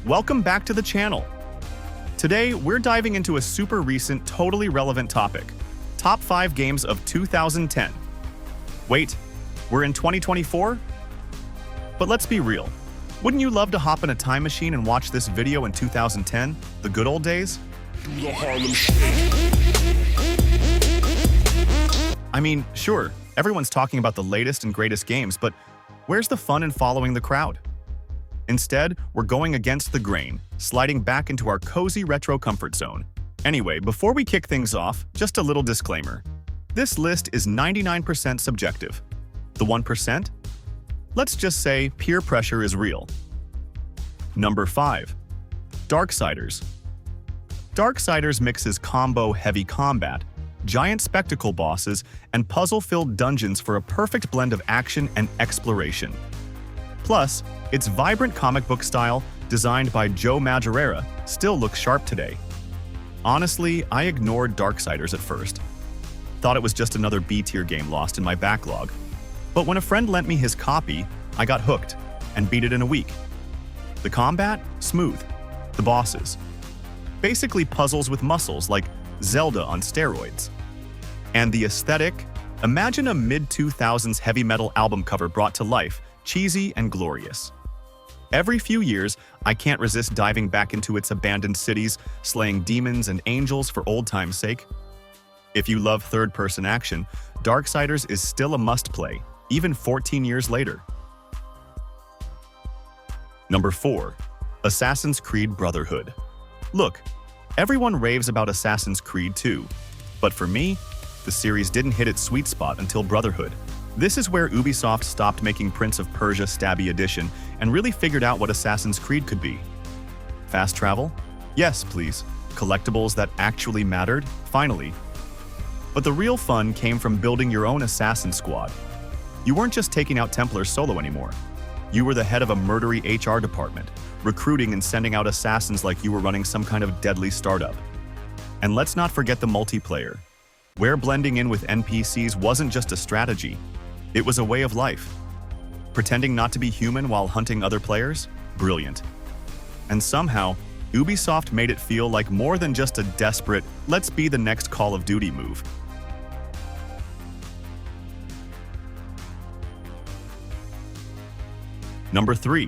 welcome back to the channel. Today, we're diving into a super recent, totally relevant topic. Top 5 games of 2010. Wait, we're in 2024? But let's be real. Wouldn't you love to hop in a time machine and watch this video in 2010, the good old days? I mean, sure, everyone's talking about the latest and greatest games, but where's the fun in following the crowd? Instead, we're going against the grain, sliding back into our cozy retro comfort zone. Anyway, before we kick things off, just a little disclaimer. This list is 99% subjective. The 1%? Let's just say peer pressure is real. Number 5. Darksiders. Darksiders mixes combo-heavy combat, giant spectacle bosses, and puzzle-filled dungeons for a perfect blend of action and exploration. Plus, its vibrant comic book style, designed by Joe Madureira, still looks sharp today. Honestly, I ignored Darksiders at first. Thought it was just another B-tier game lost in my backlog. But when a friend lent me his copy, I got hooked and beat it in a week. The combat? Smooth. The bosses? Basically puzzles with muscles like Zelda on steroids. And the aesthetic? Imagine a mid-2000s heavy metal album cover brought to life, cheesy and glorious. Every few years, I can't resist diving back into its abandoned cities, slaying demons and angels for old time's sake. If you love third-person action, Darksiders is still a must-play, even 14 years later. Number 4. Assassin's Creed Brotherhood. Look, everyone raves about Assassin's Creed 2, but for me, the series didn't hit its sweet spot until Brotherhood. This is where Ubisoft stopped making Prince of Persia Stabby Edition and really figured out what Assassin's Creed could be. Fast travel? Yes, please. Collectibles that actually mattered? Finally. But the real fun came from building your own assassin squad. You weren't just taking out Templars solo anymore. You were the head of a murdery HR department, recruiting and sending out assassins like you were running some kind of deadly startup. And let's not forget the multiplayer, where blending in with NPCs wasn't just a strategy. It was a way of life. Pretending not to be human while hunting other players? Brilliant. And somehow, Ubisoft made it feel like more than just a desperate, let's be the next Call of Duty move. Number 3.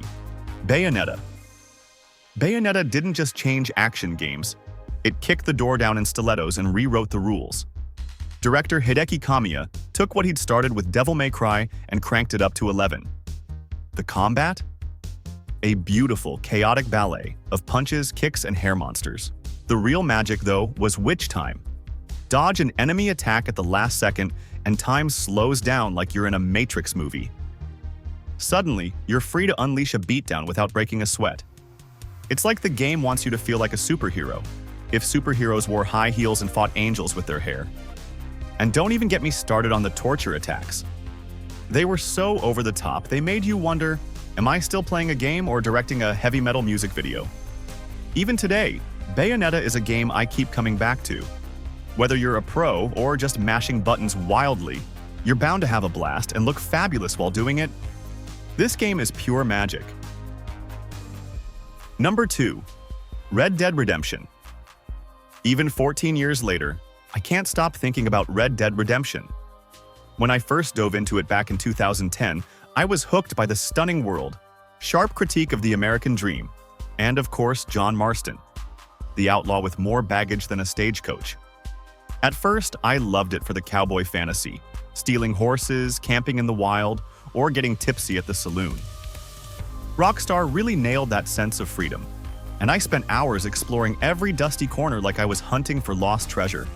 Bayonetta. Bayonetta didn't just change action games. It kicked the door down in stilettos and rewrote the rules. Director Hideki Kamiya took what he'd started with Devil May Cry and cranked it up to 11. The combat? A beautiful, chaotic ballet of punches, kicks, and hair monsters. The real magic, though, was witch time. Dodge an enemy attack at the last second, and time slows down like you're in a Matrix movie. Suddenly, you're free to unleash a beatdown without breaking a sweat. It's like the game wants you to feel like a superhero, if superheroes wore high heels and fought angels with their hair. And don't even get me started on the torture attacks. They were so over the top, they made you wonder, am I still playing a game or directing a heavy metal music video? Even today, Bayonetta is a game I keep coming back to. Whether you're a pro or just mashing buttons wildly, you're bound to have a blast and look fabulous while doing it. This game is pure magic. Number 2. Red Dead Redemption. Even 14 years later, I can't stop thinking about Red Dead Redemption. When I first dove into it back in 2010, I was hooked by the stunning world, sharp critique of the American dream, and of course John Marston, the outlaw with more baggage than a stagecoach. At first, I loved it for the cowboy fantasy, stealing horses, camping in the wild, or getting tipsy at the saloon. Rockstar really nailed that sense of freedom, and I spent hours exploring every dusty corner like I was hunting for lost treasure.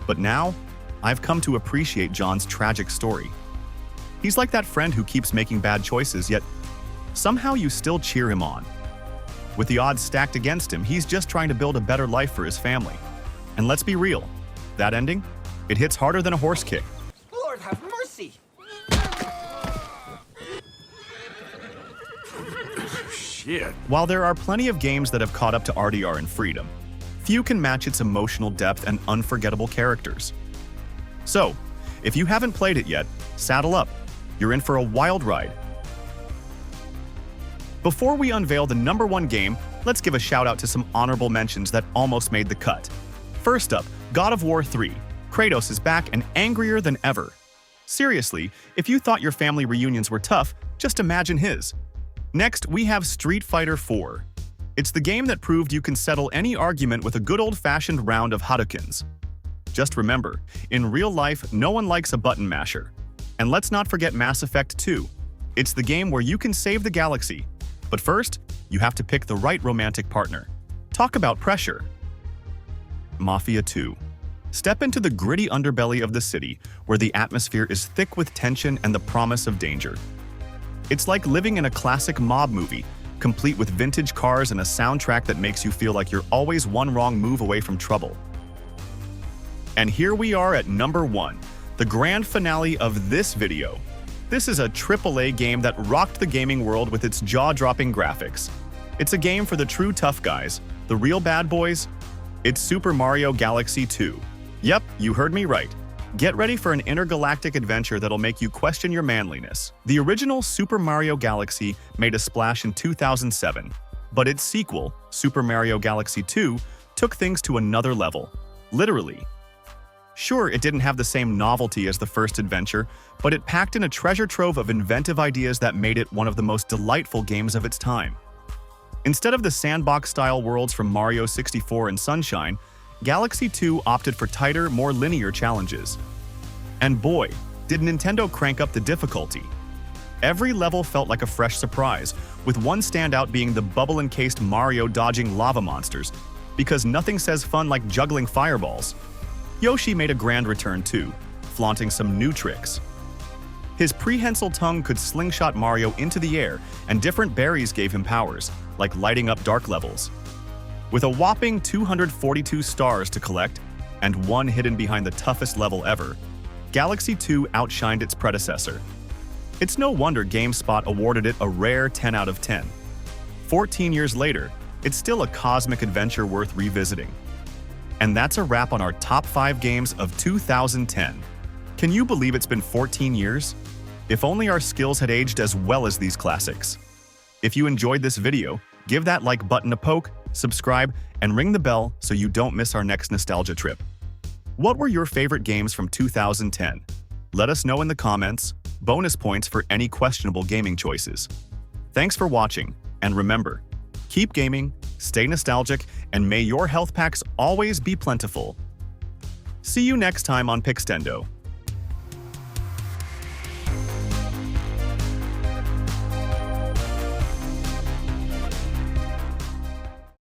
But now, I've come to appreciate John's tragic story. He's like that friend who keeps making bad choices, yet somehow you still cheer him on. With the odds stacked against him, he's just trying to build a better life for his family. And let's be real, that ending? It hits harder than a horse kick. Lord have mercy! Shit. While there are plenty of games that have caught up to RDR in freedom, few can match its emotional depth and unforgettable characters. So, if you haven't played it yet, saddle up. You're in for a wild ride. Before we unveil the #1 game, Let's give a shout out to some honorable mentions that almost made the cut. First up, God of War 3. Kratos is back and angrier than ever. Seriously, if you thought your family reunions were tough, just imagine his. Next, we have Street Fighter 4. It's the game that proved you can settle any argument with a good old-fashioned round of Hadoukens. Just remember, in real life, no one likes a button masher. And let's not forget Mass Effect 2. It's the game where you can save the galaxy. But first, you have to pick the right romantic partner. Talk about pressure. Mafia 2. Step into the gritty underbelly of the city, where the atmosphere is thick with tension and the promise of danger. It's like living in a classic mob movie, complete with vintage cars and a soundtrack that makes you feel like you're always one wrong move away from trouble. And here we are at number 1, the grand finale of this video. This is a AAA game that rocked the gaming world with its jaw-dropping graphics. It's a game for the true tough guys, the real bad boys. It's Super Mario Galaxy 2. Yep, you heard me right. Get ready for an intergalactic adventure that'll make you question your manliness. The original Super Mario Galaxy made a splash in 2007, but its sequel, Super Mario Galaxy 2, took things to another level. Literally. Sure, it didn't have the same novelty as the first adventure, but it packed in a treasure trove of inventive ideas that made it one of the most delightful games of its time. Instead of the sandbox-style worlds from Mario 64 and Sunshine, Galaxy 2 opted for tighter, more linear challenges. And boy, did Nintendo crank up the difficulty. Every level felt like a fresh surprise, with one standout being the bubble-encased Mario dodging lava monsters, because nothing says fun like juggling fireballs. Yoshi made a grand return too, flaunting some new tricks. His prehensile tongue could slingshot Mario into the air, and different berries gave him powers, like lighting up dark levels. With a whopping 242 stars to collect, and one hidden behind the toughest level ever, Galaxy 2 outshined its predecessor. It's no wonder GameSpot awarded it a rare 10 out of 10. 14 years later, it's still a cosmic adventure worth revisiting. And that's a wrap on our top 5 games of 2010. Can you believe it's been 14 years? If only our skills had aged as well as these classics. If you enjoyed this video, give that like button a poke, subscribe, and ring the bell so you don't miss our next nostalgia trip. What were your favorite games from 2010? Let us know in the comments. Bonus points for any questionable gaming choices. Thanks for watching, and remember, keep gaming, stay nostalgic, and may your health packs always be plentiful. See you next time on Pixtendo.